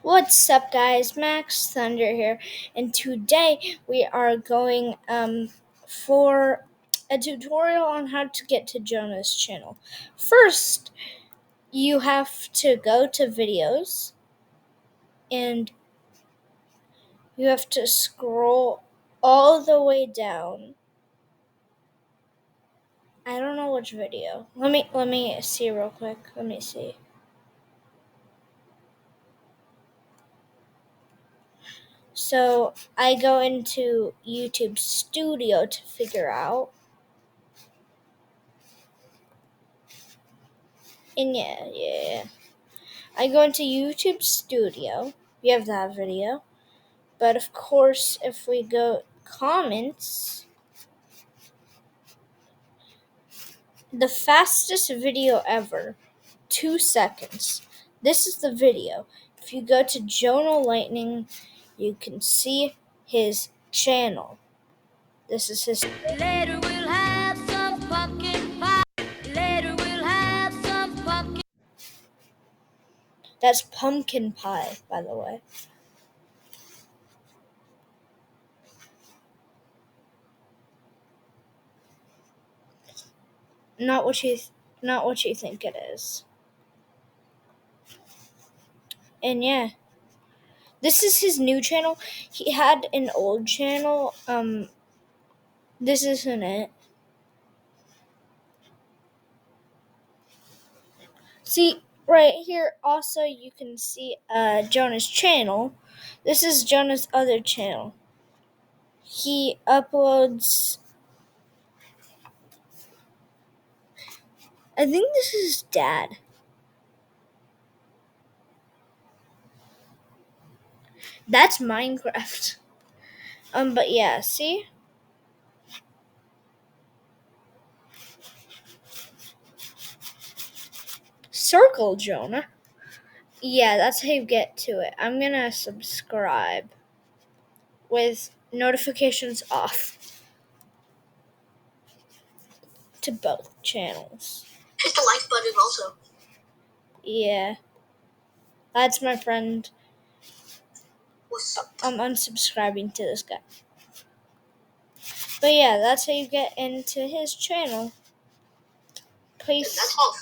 What's up, guys? Max Thunder here, and today we are going for a tutorial on how to get to Jonah's channel. First, you have to go to videos, and you have to scroll all the way down. I don't know which video. Let me see real quick. Let me see. So I go into YouTube Studio to figure out. And yeah. I go into YouTube Studio. We have that video. But of course, if we go comments, the fastest video ever, 2 seconds. This is the video. If you go to Jonah Lightning, you can see his channel. This is his. Later we'll have some pumpkin pie. Later we'll have some pumpkin. That's pumpkin pie, by the way. Not what you think it is. And yeah. This is his new channel. He had an old channel. This isn't it. See, right here also you can see Jonah's channel. This is Jonah's other channel. He uploads, I think this is his dad. That's Minecraft. But yeah, see? Circle Jonah. Yeah, that's how you get to it. I'm gonna subscribe with notifications off to both channels. Hit the like button also. Yeah. That's my friend. What's up? I'm unsubscribing to this guy. But yeah, that's how you get into his channel. Please. That's all.